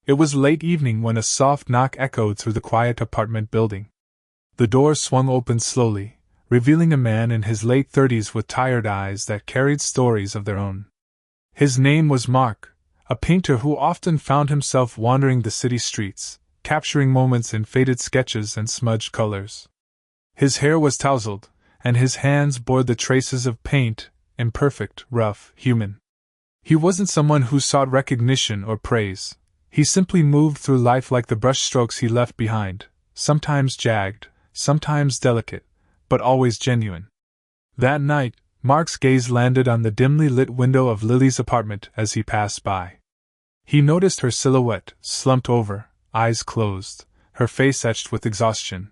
It was late evening when a soft knock echoed through the quiet apartment building. The door swung open slowly, revealing a man in his late 30s with tired eyes that carried stories of their own. His name was Mark, a painter who often found himself wandering the city streets, capturing moments in faded sketches and smudged colors. His hair was tousled, and his hands bore the traces of paint, imperfect, rough, human. He wasn't someone who sought recognition or praise. He simply moved through life like the brushstrokes he left behind, sometimes jagged, sometimes delicate, but always genuine. That night, Mark's gaze landed on the dimly lit window of Lily's apartment as he passed by. He noticed her silhouette, slumped over, eyes closed, her face etched with exhaustion.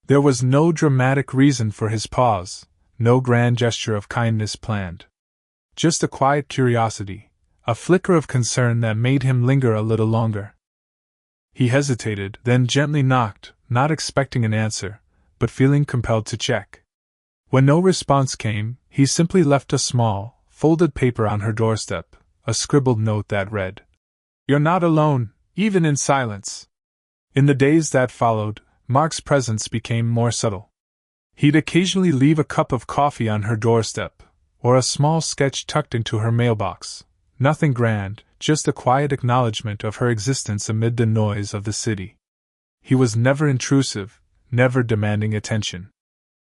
There was no dramatic reason for his pause, no grand gesture of kindness planned. Just a quiet curiosity, a flicker of concern that made him linger a little longer. He hesitated, then gently knocked, not expecting an answer, but feeling compelled to check. When no response came, he simply left a small, folded paper on her doorstep, a scribbled note that read, "You're not alone, even in silence." In the days that followed, Mark's presence became more subtle. He'd occasionally leave a cup of coffee on her doorstep, or a small sketch tucked into her mailbox. Nothing grand, just a quiet acknowledgement of her existence amid the noise of the city. He was never intrusive, never demanding attention.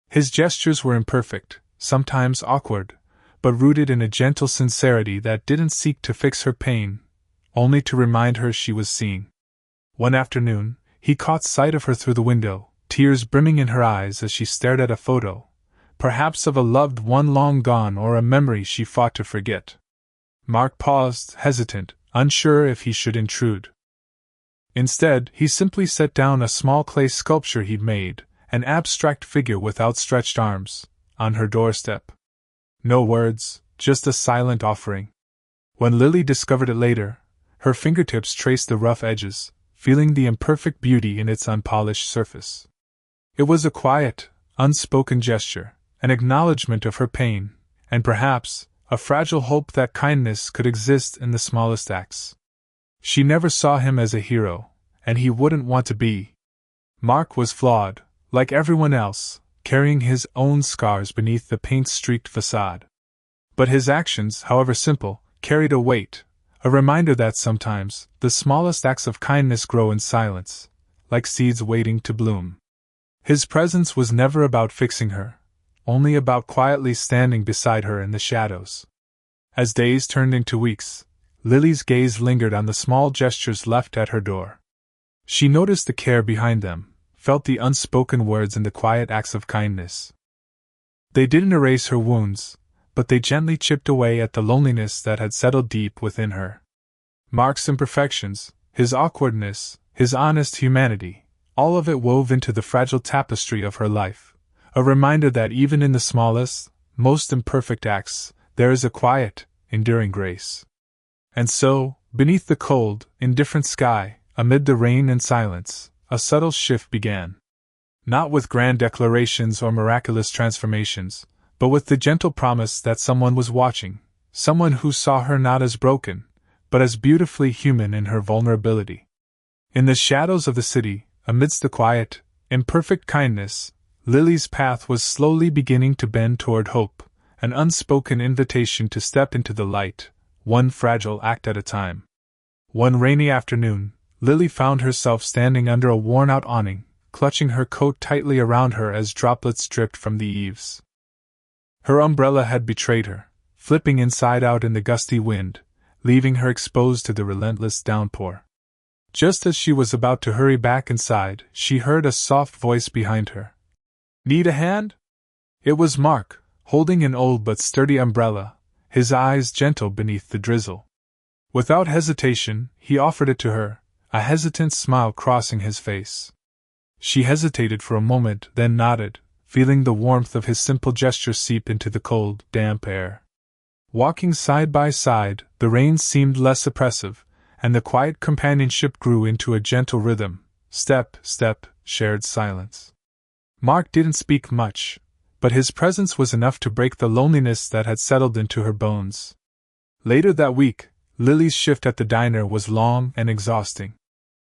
His gestures were imperfect, sometimes awkward, but rooted in a gentle sincerity that didn't seek to fix her pain, only to remind her she was seen. One afternoon, he caught sight of her through the window, tears brimming in her eyes as she stared at a photo, perhaps of a loved one long gone or a memory she fought to forget. Mark paused, hesitant, unsure if he should intrude. Instead, he simply set down a small clay sculpture he'd made, an abstract figure with outstretched arms, on her doorstep. No words, just a silent offering. When Lily discovered it later, her fingertips traced the rough edges, feeling the imperfect beauty in its unpolished surface. It was a quiet, unspoken gesture, an acknowledgement of her pain, and perhaps, a fragile hope that kindness could exist in the smallest acts. She never saw him as a hero, and he wouldn't want to be. Mark was flawed, like everyone else, carrying his own scars beneath the paint-streaked facade. But his actions, however simple, carried a weight, a reminder that sometimes, the smallest acts of kindness grow in silence, like seeds waiting to bloom. His presence was never about fixing her, only about quietly standing beside her in the shadows. As days turned into weeks, Lily's gaze lingered on the small gestures left at her door. She noticed the care behind them, felt the unspoken words and the quiet acts of kindness. They didn't erase her wounds, but they gently chipped away at the loneliness that had settled deep within her. Mark's imperfections, his awkwardness, his honest humanity, all of it wove into the fragile tapestry of her life. A reminder that even in the smallest, most imperfect acts, there is a quiet, enduring grace. And so, beneath the cold, indifferent sky, amid the rain and silence, a subtle shift began. Not with grand declarations or miraculous transformations, but with the gentle promise that someone was watching, someone who saw her not as broken, but as beautifully human in her vulnerability. In the shadows of the city, amidst the quiet, imperfect kindness, Lily's path was slowly beginning to bend toward hope, an unspoken invitation to step into the light, one fragile act at a time. One rainy afternoon, Lily found herself standing under a worn-out awning, clutching her coat tightly around her as droplets dripped from the eaves. Her umbrella had betrayed her, flipping inside out in the gusty wind, leaving her exposed to the relentless downpour. Just as she was about to hurry back inside, she heard a soft voice behind her. "Need a hand?" It was Mark, holding an old but sturdy umbrella, his eyes gentle beneath the drizzle. Without hesitation, he offered it to her, a hesitant smile crossing his face. She hesitated for a moment, then nodded, feeling the warmth of his simple gesture seep into the cold, damp air. Walking side by side, the rain seemed less oppressive, and the quiet companionship grew into a gentle rhythm, step, step, shared silence. Mark didn't speak much, but his presence was enough to break the loneliness that had settled into her bones. Later that week, Lily's shift at the diner was long and exhausting.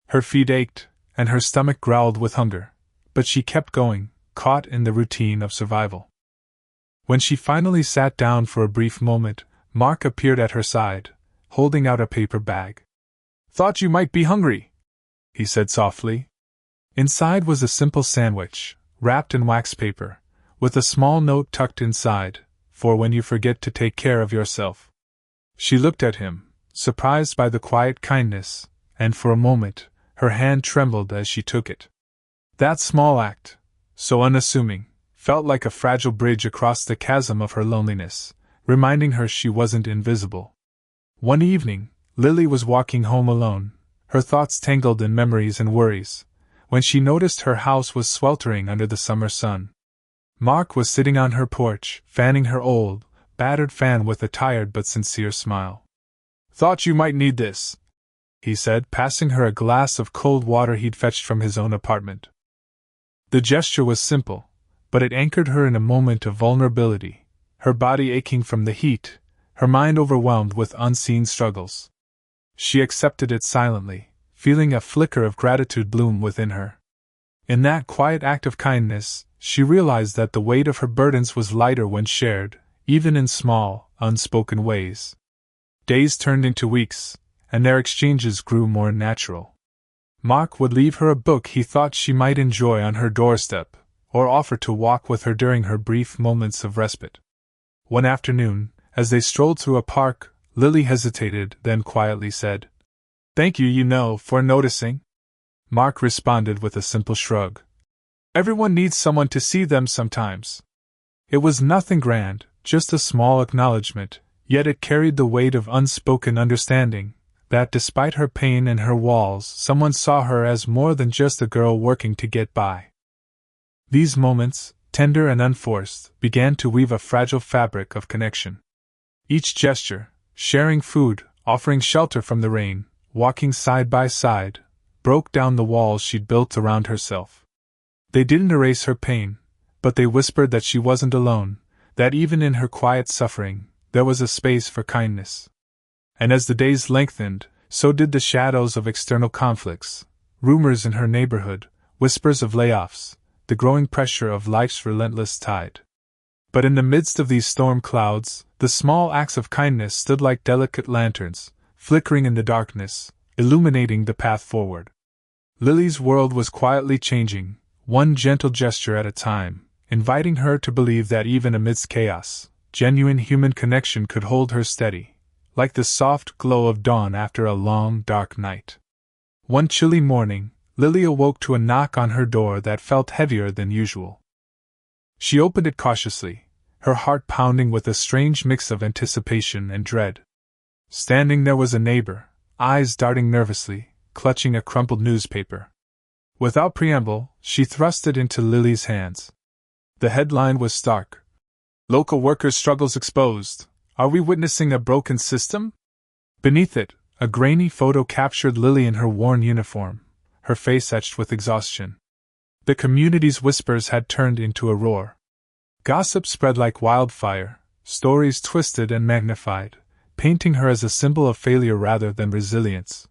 Her feet ached, and her stomach growled with hunger, but she kept going, caught in the routine of survival. When she finally sat down for a brief moment, Mark appeared at her side, holding out a paper bag. "Thought you might be hungry," he said softly. Inside was a simple sandwich, wrapped in wax paper, with a small note tucked inside, for when you forget to take care of yourself. She looked at him, surprised by the quiet kindness, and for a moment, her hand trembled as she took it. That small act, so unassuming, felt like a fragile bridge across the chasm of her loneliness, reminding her she wasn't invisible. One evening, Lily was walking home alone, her thoughts tangled in memories and worries, when she noticed her house was sweltering under the summer sun. Mark was sitting on her porch, fanning her old, battered fan with a tired but sincere smile. "Thought you might need this," he said, passing her a glass of cold water he'd fetched from his own apartment. The gesture was simple, but it anchored her in a moment of vulnerability, her body aching from the heat, her mind overwhelmed with unseen struggles. She accepted it silently, feeling a flicker of gratitude bloom within her. In that quiet act of kindness, she realized that the weight of her burdens was lighter when shared, even in small, unspoken ways. Days turned into weeks, and their exchanges grew more natural. Mark would leave her a book he thought she might enjoy on her doorstep, or offer to walk with her during her brief moments of respite. One afternoon, as they strolled through a park, Lily hesitated, then quietly said, "Thank you, for noticing." Mark responded with a simple shrug. "Everyone needs someone to see them sometimes." It was nothing grand, just a small acknowledgement, yet it carried the weight of unspoken understanding, that despite her pain and her walls, someone saw her as more than just a girl working to get by. These moments, tender and unforced, began to weave a fragile fabric of connection. Each gesture, sharing food, offering shelter from the rain, walking side by side, broke down the walls she'd built around herself. They didn't erase her pain, but they whispered that she wasn't alone, that even in her quiet suffering, there was a space for kindness. And as the days lengthened, so did the shadows of external conflicts, rumors in her neighborhood, whispers of layoffs, the growing pressure of life's relentless tide. But in the midst of these storm clouds, the small acts of kindness stood like delicate lanterns, flickering in the darkness, illuminating the path forward. Lily's world was quietly changing, one gentle gesture at a time, inviting her to believe that even amidst chaos, genuine human connection could hold her steady, like the soft glow of dawn after a long, dark night. One chilly morning, Lily awoke to a knock on her door that felt heavier than usual. She opened it cautiously, her heart pounding with a strange mix of anticipation and dread. Standing there was a neighbor, eyes darting nervously, clutching a crumpled newspaper. Without preamble, she thrust it into Lily's hands. The headline was stark. "Local workers' struggles exposed. Are we witnessing a broken system?" Beneath it, a grainy photo captured Lily in her worn uniform, her face etched with exhaustion. The community's whispers had turned into a roar. Gossip spread like wildfire, stories twisted and magnified, painting her as a symbol of failure rather than resilience.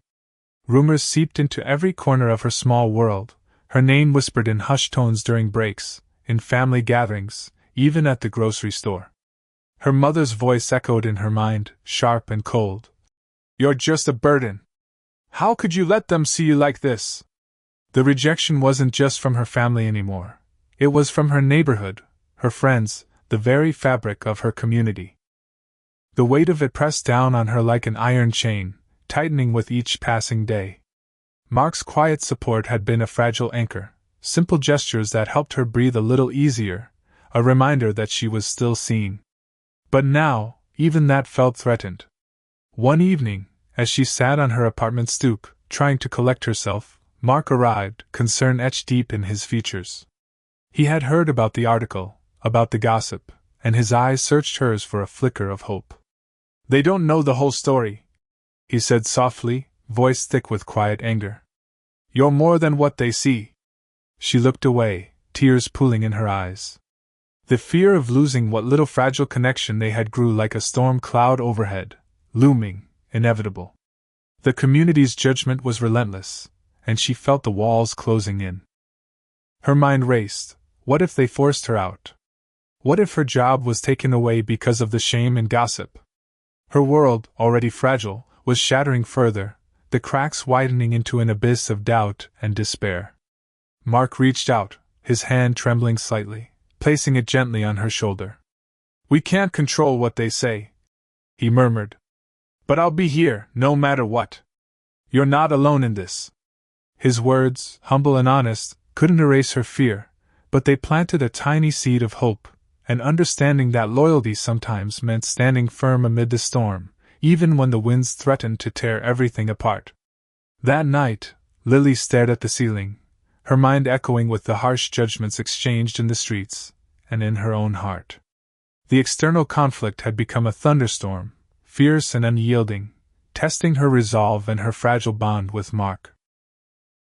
Rumors seeped into every corner of her small world, her name whispered in hushed tones during breaks, in family gatherings, even at the grocery store. Her mother's voice echoed in her mind, sharp and cold. "You're just a burden. How could you let them see you like this?" The rejection wasn't just from her family anymore. It was from her neighborhood, her friends, the very fabric of her community. The weight of it pressed down on her like an iron chain, tightening with each passing day. Mark's quiet support had been a fragile anchor, simple gestures that helped her breathe a little easier, a reminder that she was still seen. But now, even that felt threatened. One evening, as she sat on her apartment stoop, trying to collect herself, Mark arrived, concern etched deep in his features. He had heard about the article, about the gossip, and his eyes searched hers for a flicker of hope. "They don't know the whole story," he said softly, voice thick with quiet anger. "You're more than what they see." She looked away, tears pooling in her eyes. The fear of losing what little fragile connection they had grew like a storm cloud overhead, looming, inevitable. The community's judgment was relentless, and she felt the walls closing in. Her mind raced. What if they forced her out? What if her job was taken away because of the shame and gossip? Her world, already fragile, was shattering further, the cracks widening into an abyss of doubt and despair. Mark reached out, his hand trembling slightly, placing it gently on her shoulder. "We can't control what they say," he murmured. "But I'll be here, no matter what. You're not alone in this." His words, humble and honest, couldn't erase her fear, but they planted a tiny seed of hope, an understanding that loyalty sometimes meant standing firm amid the storm, even when the winds threatened to tear everything apart. That night, Lily stared at the ceiling, her mind echoing with the harsh judgments exchanged in the streets and in her own heart. The external conflict had become a thunderstorm, fierce and unyielding, testing her resolve and her fragile bond with Mark.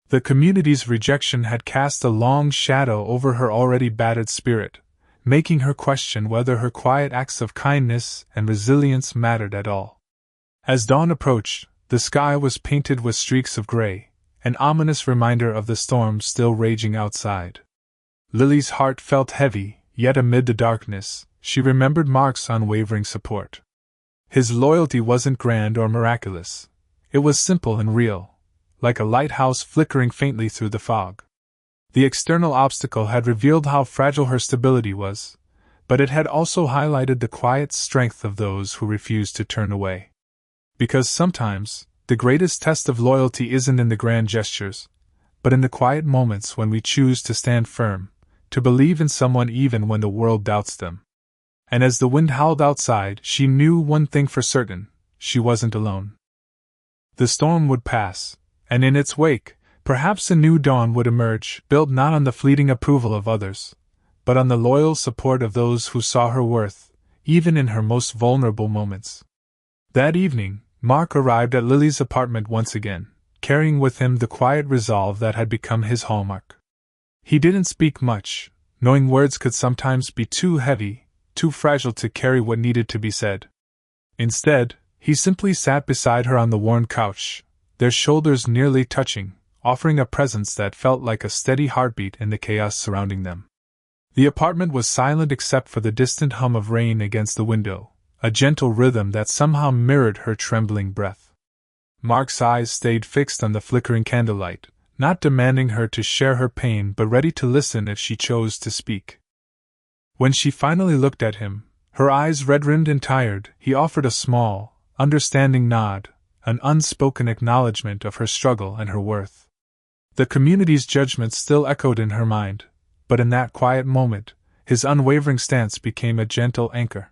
The community's rejection had cast a long shadow over her already battered spirit, making her question whether her quiet acts of kindness and resilience mattered at all. As dawn approached, the sky was painted with streaks of gray, an ominous reminder of the storm still raging outside. Lily's heart felt heavy, yet amid the darkness, she remembered Mark's unwavering support. His loyalty wasn't grand or miraculous. It was simple and real, like a lighthouse flickering faintly through the fog. The external obstacle had revealed how fragile her stability was, but it had also highlighted the quiet strength of those who refused to turn away. Because sometimes, the greatest test of loyalty isn't in the grand gestures, but in the quiet moments when we choose to stand firm, to believe in someone even when the world doubts them. And as the wind howled outside, she knew one thing for certain: she wasn't alone. The storm would pass, and in its wake, perhaps a new dawn would emerge, built not on the fleeting approval of others, but on the loyal support of those who saw her worth, even in her most vulnerable moments. That evening, Mark arrived at Lily's apartment once again, carrying with him the quiet resolve that had become his hallmark. He didn't speak much, knowing words could sometimes be too heavy, too fragile to carry what needed to be said. Instead, he simply sat beside her on the worn couch, their shoulders nearly touching, offering a presence that felt like a steady heartbeat in the chaos surrounding them. The apartment was silent except for the distant hum of rain against the window, a gentle rhythm that somehow mirrored her trembling breath. Mark's eyes stayed fixed on the flickering candlelight, not demanding her to share her pain but ready to listen if she chose to speak. When she finally looked at him, her eyes red-rimmed and tired, he offered a small, understanding nod, an unspoken acknowledgement of her struggle and her worth. The community's judgment still echoed in her mind, but in that quiet moment, his unwavering stance became a gentle anchor.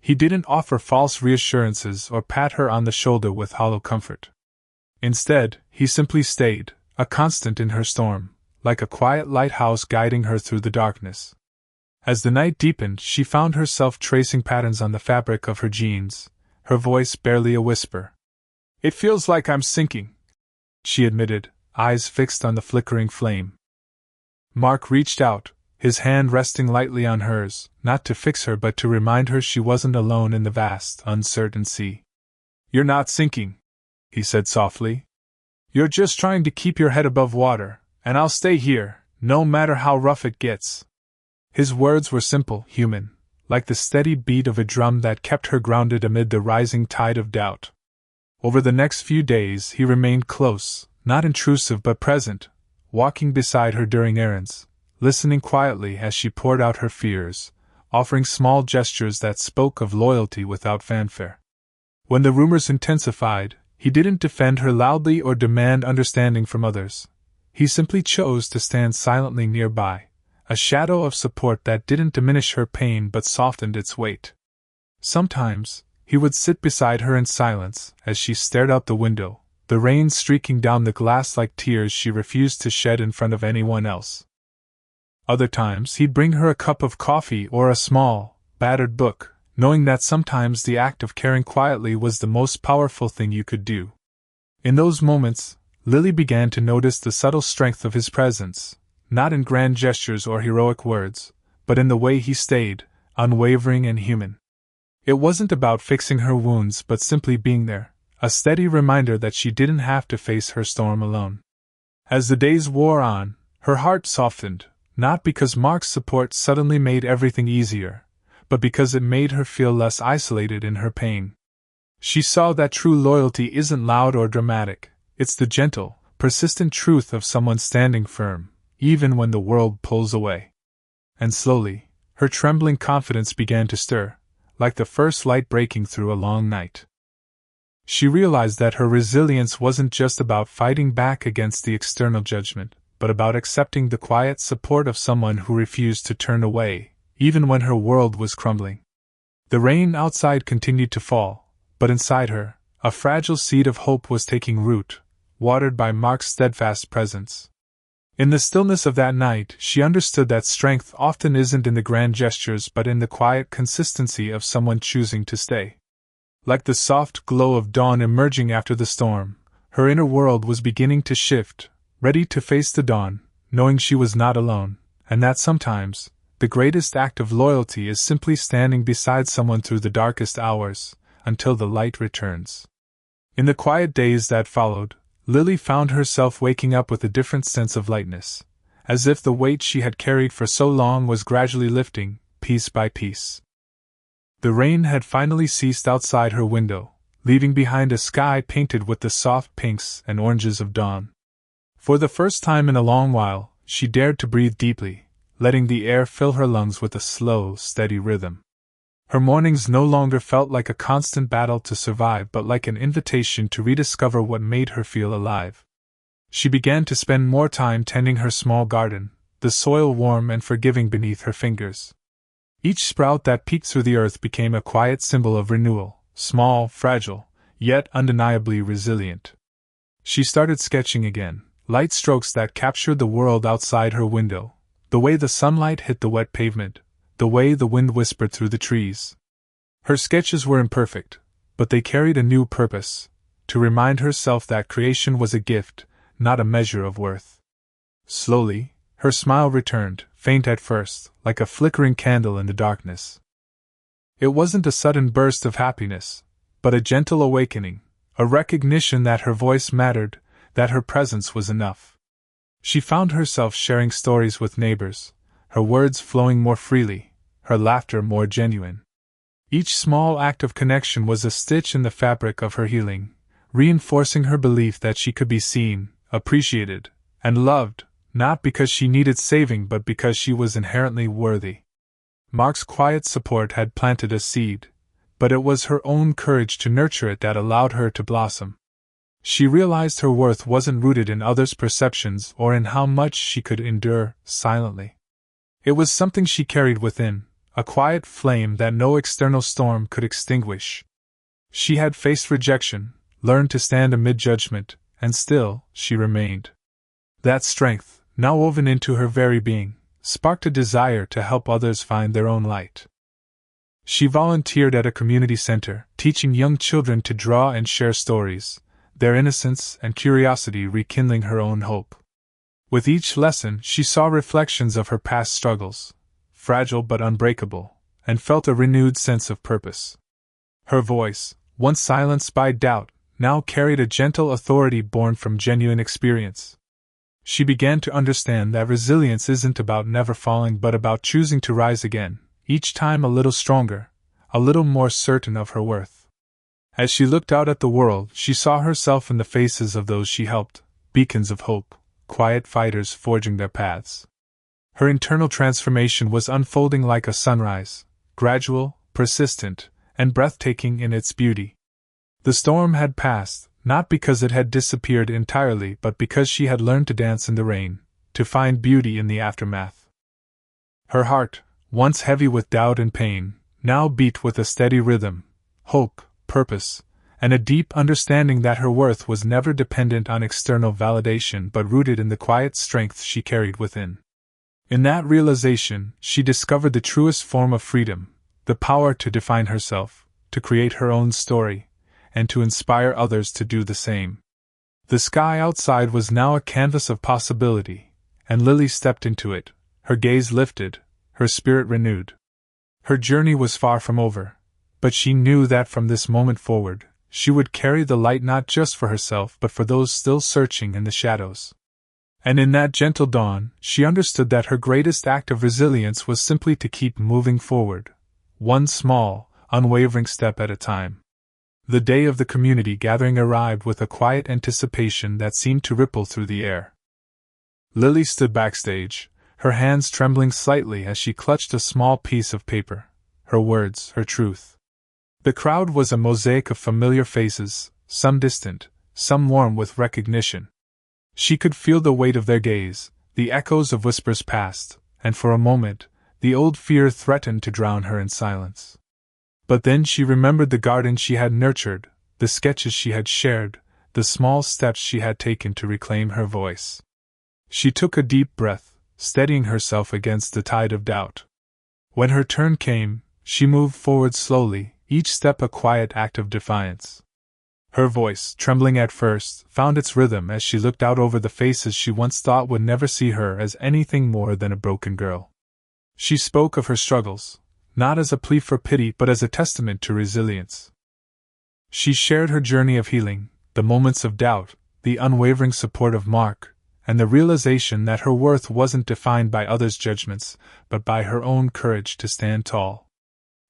He didn't offer false reassurances or pat her on the shoulder with hollow comfort. Instead, he simply stayed, a constant in her storm, like a quiet lighthouse guiding her through the darkness. As the night deepened, she found herself tracing patterns on the fabric of her jeans, her voice barely a whisper. "It feels like I'm sinking," she admitted, eyes fixed on the flickering flame. Mark reached out, his hand resting lightly on hers, not to fix her but to remind her she wasn't alone in the vast, uncertain sea. "You're not sinking," he said softly. "You're just trying to keep your head above water, and I'll stay here, no matter how rough it gets." His words were simple, human, like the steady beat of a drum that kept her grounded amid the rising tide of doubt. Over the next few days he remained close, not intrusive but present, walking beside her during errands, listening quietly as she poured out her fears, offering small gestures that spoke of loyalty without fanfare. When the rumors intensified, he didn't defend her loudly or demand understanding from others. He simply chose to stand silently nearby, a shadow of support that didn't diminish her pain but softened its weight. Sometimes, he would sit beside her in silence as she stared out the window, the rain streaking down the glass like tears she refused to shed in front of anyone else. Other times he'd bring her a cup of coffee or a small, battered book, knowing that sometimes the act of caring quietly was the most powerful thing you could do. In those moments, Lily began to notice the subtle strength of his presence, not in grand gestures or heroic words, but in the way he stayed, unwavering and human. It wasn't about fixing her wounds but simply being there, a steady reminder that she didn't have to face her storm alone. As the days wore on, her heart softened, not because Mark's support suddenly made everything easier, but because it made her feel less isolated in her pain. She saw that true loyalty isn't loud or dramatic, it's the gentle, persistent truth of someone standing firm, even when the world pulls away. And slowly, her trembling confidence began to stir, like the first light breaking through a long night. She realized that her resilience wasn't just about fighting back against the external judgment, but about accepting the quiet support of someone who refused to turn away, even when her world was crumbling. The rain outside continued to fall, but inside her, a fragile seed of hope was taking root, watered by Mark's steadfast presence. In the stillness of that night, she understood that strength often isn't in the grand gestures but in the quiet consistency of someone choosing to stay. Like the soft glow of dawn emerging after the storm, her inner world was beginning to shift, ready to face the dawn, knowing she was not alone, and that sometimes, the greatest act of loyalty is simply standing beside someone through the darkest hours, until the light returns. In the quiet days that followed, Lily found herself waking up with a different sense of lightness, as if the weight she had carried for so long was gradually lifting, piece by piece. The rain had finally ceased outside her window, leaving behind a sky painted with the soft pinks and oranges of dawn. For the first time in a long while, she dared to breathe deeply, letting the air fill her lungs with a slow, steady rhythm. Her mornings no longer felt like a constant battle to survive but like an invitation to rediscover what made her feel alive. She began to spend more time tending her small garden, the soil warm and forgiving beneath her fingers. Each sprout that peeked through the earth became a quiet symbol of renewal, small, fragile, yet undeniably resilient. She started sketching again, light strokes that captured the world outside her window, the way the sunlight hit the wet pavement, the way the wind whispered through the trees. Her sketches were imperfect, but they carried a new purpose, to remind herself that creation was a gift, not a measure of worth. Slowly, her smile returned, faint at first, like a flickering candle in the darkness. It wasn't a sudden burst of happiness, but a gentle awakening, a recognition that her voice mattered, that her presence was enough. She found herself sharing stories with neighbors, her words flowing more freely, her laughter more genuine. Each small act of connection was a stitch in the fabric of her healing, reinforcing her belief that she could be seen, appreciated, and loved, not because she needed saving but because she was inherently worthy. Mark's quiet support had planted a seed, but it was her own courage to nurture it that allowed her to blossom. She realized her worth wasn't rooted in others' perceptions or in how much she could endure silently. It was something she carried within, a quiet flame that no external storm could extinguish. She had faced rejection, learned to stand amid judgment, and still, she remained. That strength, now woven into her very being, sparked a desire to help others find their own light. She volunteered at a community center, teaching young children to draw and share stories, their innocence and curiosity rekindling her own hope. With each lesson, she saw reflections of her past struggles, fragile but unbreakable, and felt a renewed sense of purpose. Her voice, once silenced by doubt, now carried a gentle authority born from genuine experience. She began to understand that resilience isn't about never falling but about choosing to rise again, each time a little stronger, a little more certain of her worth. As she looked out at the world, she saw herself in the faces of those she helped, beacons of hope, quiet fighters forging their paths. Her internal transformation was unfolding like a sunrise, gradual, persistent, and breathtaking in its beauty. The storm had passed, not because it had disappeared entirely but because she had learned to dance in the rain, to find beauty in the aftermath. Her heart, once heavy with doubt and pain, now beat with a steady rhythm, hope, purpose, and a deep understanding that her worth was never dependent on external validation but rooted in the quiet strength she carried within. In that realization, she discovered the truest form of freedom, the power to define herself, to create her own story, and to inspire others to do the same. The sky outside was now a canvas of possibility, and Lily stepped into it, her gaze lifted, her spirit renewed. Her journey was far from over, but she knew that from this moment forward, she would carry the light not just for herself but for those still searching in the shadows. And in that gentle dawn, she understood that her greatest act of resilience was simply to keep moving forward, one small, unwavering step at a time. The day of the community gathering arrived with a quiet anticipation that seemed to ripple through the air. Lily stood backstage, her hands trembling slightly as she clutched a small piece of paper, her words, her truth. The crowd was a mosaic of familiar faces, some distant, some warm with recognition. She could feel the weight of their gaze, the echoes of whispers past, and for a moment, the old fear threatened to drown her in silence. But then she remembered the garden she had nurtured, the sketches she had shared, the small steps she had taken to reclaim her voice. She took a deep breath, steadying herself against the tide of doubt. When her turn came, she moved forward slowly, each step a quiet act of defiance. Her voice, trembling at first, found its rhythm as she looked out over the faces she once thought would never see her as anything more than a broken girl. She spoke of her struggles, not as a plea for pity but as a testament to resilience. She shared her journey of healing, the moments of doubt, the unwavering support of Mark, and the realization that her worth wasn't defined by others' judgments, but by her own courage to stand tall.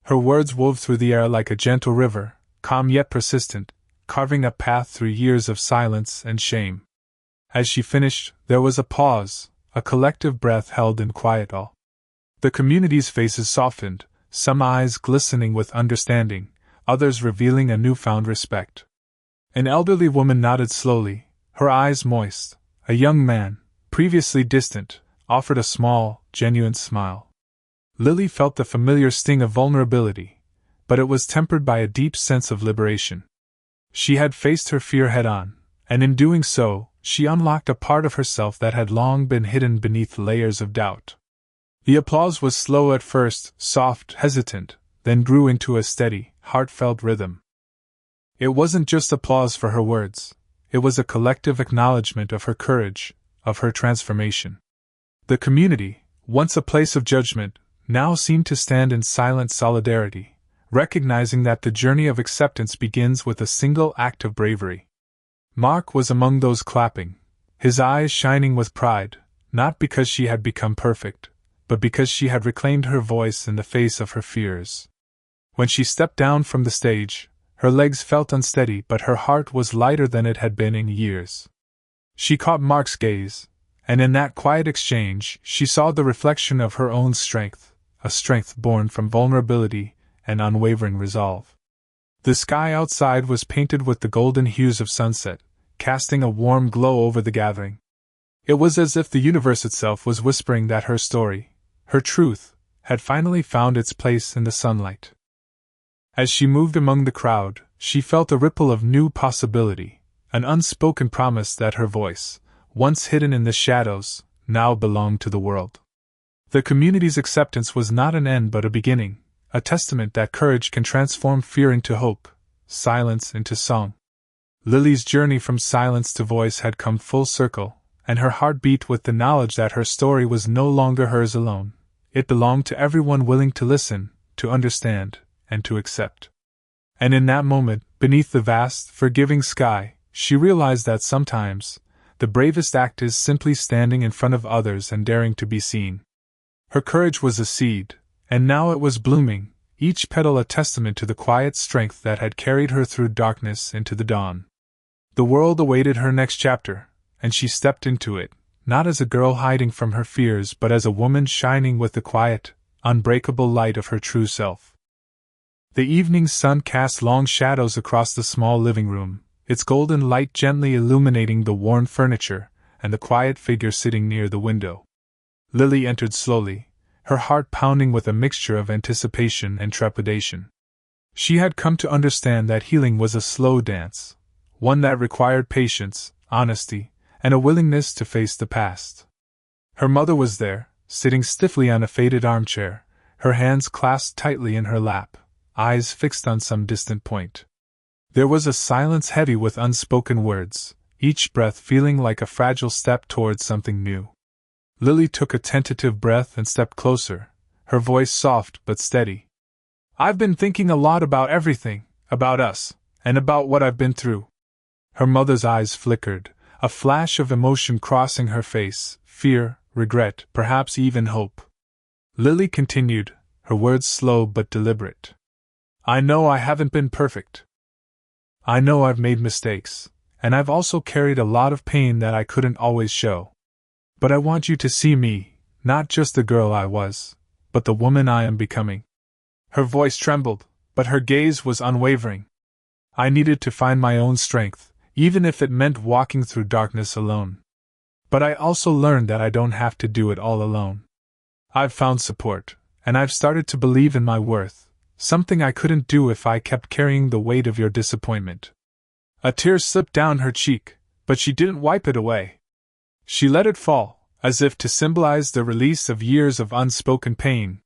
Her words wove through the air like a gentle river, calm yet persistent, carving a path through years of silence and shame. As she finished, there was a pause, a collective breath held in quiet awe. The community's faces softened, some eyes glistening with understanding, others revealing a newfound respect. An elderly woman nodded slowly, her eyes moist. A young man, previously distant, offered a small, genuine smile. Lily felt the familiar sting of vulnerability, but it was tempered by a deep sense of liberation. She had faced her fear head-on, and in doing so, she unlocked a part of herself that had long been hidden beneath layers of doubt. The applause was slow at first, soft, hesitant, then grew into a steady, heartfelt rhythm. It wasn't just applause for her words, it was a collective acknowledgement of her courage, of her transformation. The community, once a place of judgment, now seemed to stand in silent solidarity, recognizing that the journey of acceptance begins with a single act of bravery. Mark was among those clapping, his eyes shining with pride, not because she had become perfect, but because she had reclaimed her voice in the face of her fears. When she stepped down from the stage, her legs felt unsteady but her heart was lighter than it had been in years. She caught Mark's gaze, and in that quiet exchange she saw the reflection of her own strength, a strength born from vulnerability and unwavering resolve. The sky outside was painted with the golden hues of sunset, casting a warm glow over the gathering. It was as if the universe itself was whispering that her story, her truth, had finally found its place in the sunlight. As she moved among the crowd, she felt a ripple of new possibility, an unspoken promise that her voice, once hidden in the shadows, now belonged to the world. The community's acceptance was not an end but a beginning, a testament that courage can transform fear into hope, silence into song. Lily's journey from silence to voice had come full circle, and her heart beat with the knowledge that her story was no longer hers alone. It belonged to everyone willing to listen, to understand, and to accept. And in that moment, beneath the vast, forgiving sky, she realized that sometimes, the bravest act is simply standing in front of others and daring to be seen. Her courage was a seed, and now it was blooming, each petal a testament to the quiet strength that had carried her through darkness into the dawn. The world awaited her next chapter, and she stepped into it, not as a girl hiding from her fears but as a woman shining with the quiet, unbreakable light of her true self. The evening sun cast long shadows across the small living room, its golden light gently illuminating the worn furniture and the quiet figure sitting near the window. Lily entered slowly, her heart pounding with a mixture of anticipation and trepidation. She had come to understand that healing was a slow dance, one that required patience, honesty, and a willingness to face the past. Her mother was there, sitting stiffly on a faded armchair, her hands clasped tightly in her lap, eyes fixed on some distant point. There was a silence heavy with unspoken words, each breath feeling like a fragile step towards something new. Lily took a tentative breath and stepped closer, her voice soft but steady. "I've been thinking a lot about everything, about us, and about what I've been through." Her mother's eyes flickered, a flash of emotion crossing her face, fear, regret, perhaps even hope. Lily continued, her words slow but deliberate. "I know I haven't been perfect. I know I've made mistakes, and I've also carried a lot of pain that I couldn't always show. But I want you to see me, not just the girl I was, but the woman I am becoming." Her voice trembled, but her gaze was unwavering. "I needed to find my own strength, even if it meant walking through darkness alone. But I also learned that I don't have to do it all alone. I've found support, and I've started to believe in my worth, something I couldn't do if I kept carrying the weight of your disappointment." A tear slipped down her cheek, but she didn't wipe it away. She let it fall, as if to symbolize the release of years of unspoken pain.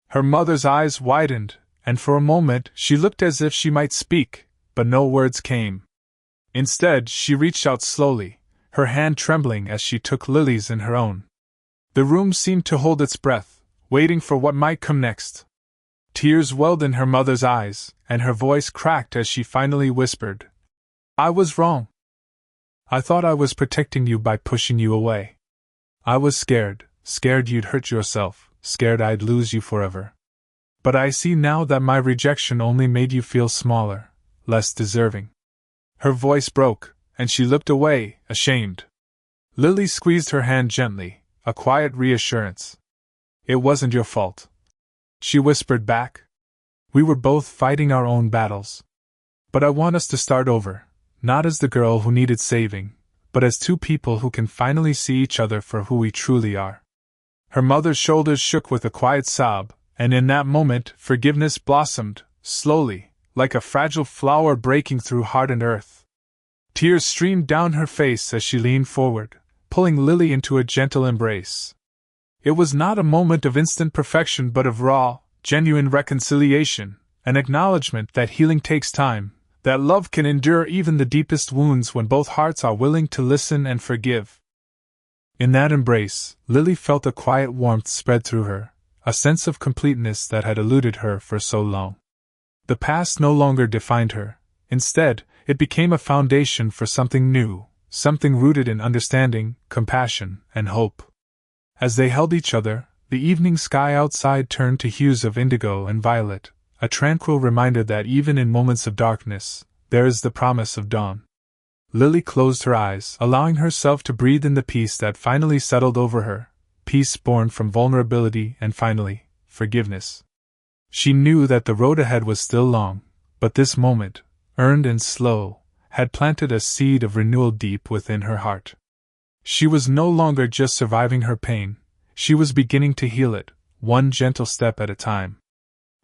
Her mother's eyes widened, and for a moment she looked as if she might speak, but no words came. Instead, she reached out slowly, her hand trembling as she took Lily's in her own. The room seemed to hold its breath, waiting for what might come next. Tears welled in her mother's eyes, and her voice cracked as she finally whispered, "I was wrong. I thought I was protecting you by pushing you away. I was scared you'd hurt yourself, scared I'd lose you forever. But I see now that my rejection only made you feel smaller, less deserving." Her voice broke, and she looked away, ashamed. Lily squeezed her hand gently, a quiet reassurance. "It wasn't your fault," she whispered back. "We were both fighting our own battles. But I want us to start over, not as the girl who needed saving, but as two people who can finally see each other for who we truly are." Her mother's shoulders shook with a quiet sob, and in that moment forgiveness blossomed, slowly, like a fragile flower breaking through hardened earth. Tears streamed down her face as she leaned forward, pulling Lily into a gentle embrace. It was not a moment of instant perfection but of raw, genuine reconciliation, an acknowledgement that healing takes time, that love can endure even the deepest wounds when both hearts are willing to listen and forgive. In that embrace, Lily felt a quiet warmth spread through her, a sense of completeness that had eluded her for so long. The past no longer defined her. Instead, it became a foundation for something new, something rooted in understanding, compassion, and hope. As they held each other, the evening sky outside turned to hues of indigo and violet, a tranquil reminder that even in moments of darkness, there is the promise of dawn. Lily closed her eyes, allowing herself to breathe in the peace that finally settled over her, peace born from vulnerability and finally, forgiveness. She knew that the road ahead was still long, but this moment, earned and slow, had planted a seed of renewal deep within her heart. She was no longer just surviving her pain, she was beginning to heal it, one gentle step at a time.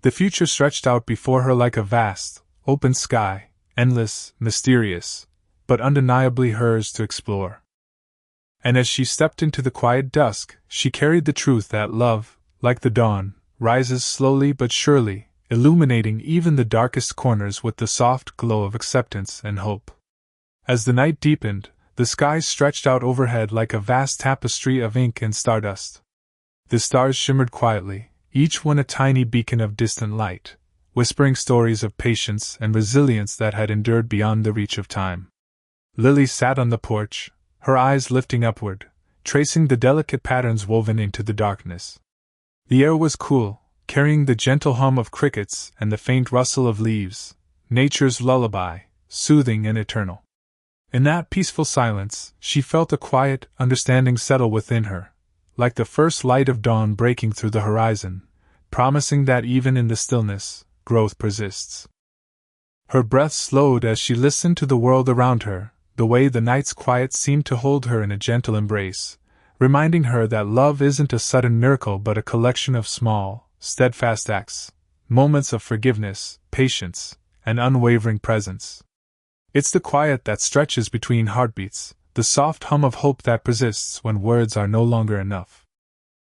The future stretched out before her like a vast, open sky, endless, mysterious, but undeniably hers to explore. And as she stepped into the quiet dusk, she carried the truth that love, like the dawn, rises slowly but surely, illuminating even the darkest corners with the soft glow of acceptance and hope. As the night deepened, the sky stretched out overhead like a vast tapestry of ink and stardust. The stars shimmered quietly, each one a tiny beacon of distant light, whispering stories of patience and resilience that had endured beyond the reach of time. Lily sat on the porch, her eyes lifting upward, tracing the delicate patterns woven into the darkness. The air was cool, carrying the gentle hum of crickets and the faint rustle of leaves, nature's lullaby, soothing and eternal. In that peaceful silence, she felt a quiet understanding settle within her, like the first light of dawn breaking through the horizon, promising that even in the stillness, growth persists. Her breath slowed as she listened to the world around her, the way the night's quiet seemed to hold her in a gentle embrace, reminding her that love isn't a sudden miracle but a collection of small, steadfast acts, moments of forgiveness, patience, and unwavering presence. It's the quiet that stretches between heartbeats, the soft hum of hope that persists when words are no longer enough.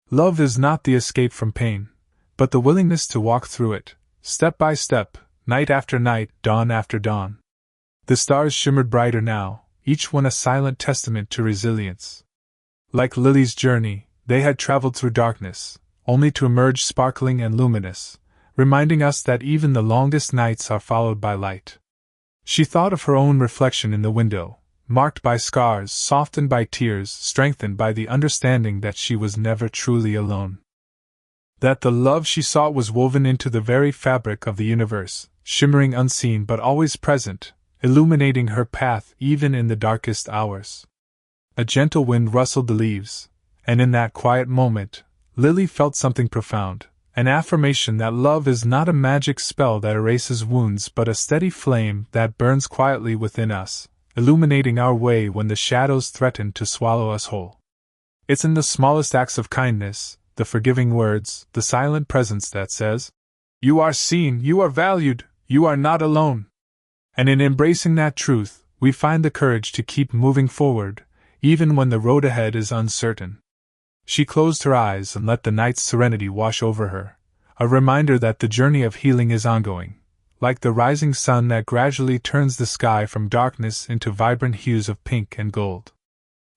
Love is not the escape from pain, but the willingness to walk through it, step by step, night after night, dawn after dawn. The stars shimmered brighter now, each one a silent testament to resilience. Like Lily's journey, they had traveled through darkness, only to emerge sparkling and luminous, reminding us that even the longest nights are followed by light. She thought of her own reflection in the window, marked by scars, softened by tears, strengthened by the understanding that she was never truly alone. That the love she sought was woven into the very fabric of the universe, shimmering unseen but always present, illuminating her path even in the darkest hours. A gentle wind rustled the leaves, and in that quiet moment, Lily felt something profound, an affirmation that love is not a magic spell that erases wounds but a steady flame that burns quietly within us, illuminating our way when the shadows threaten to swallow us whole. It's in the smallest acts of kindness, the forgiving words, the silent presence that says, "You are seen, you are valued, you are not alone." And in embracing that truth, we find the courage to keep moving forward, even when the road ahead is uncertain. She closed her eyes and let the night's serenity wash over her, a reminder that the journey of healing is ongoing, like the rising sun that gradually turns the sky from darkness into vibrant hues of pink and gold.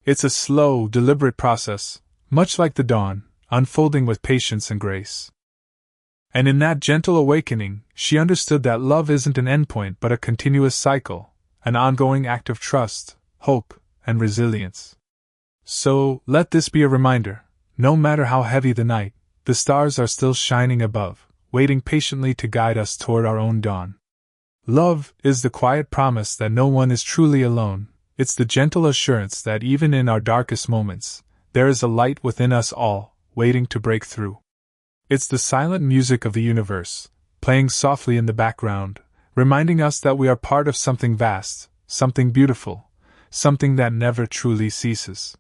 It's a slow, deliberate process, much like the dawn, unfolding with patience and grace. And in that gentle awakening, she understood that love isn't an endpoint but a continuous cycle, an ongoing act of trust, hope, and resilience. So, let this be a reminder: no matter how heavy the night, the stars are still shining above, waiting patiently to guide us toward our own dawn. Love is the quiet promise that no one is truly alone. It's the gentle assurance that even in our darkest moments, there is a light within us all, waiting to break through. It's the silent music of the universe, playing softly in the background, reminding us that we are part of something vast, something beautiful, something that never truly ceases.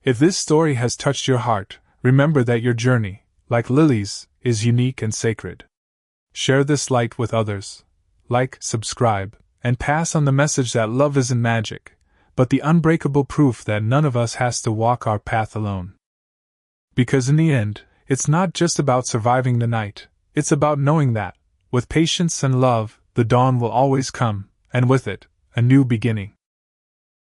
If this story has touched your heart, remember that your journey, like Lily's, is unique and sacred. Share this light with others. Like, subscribe, and pass on the message that love isn't magic, but the unbreakable proof that none of us has to walk our path alone. Because in the end, it's not just about surviving the night, it's about knowing that, with patience and love, the dawn will always come, and with it, a new beginning.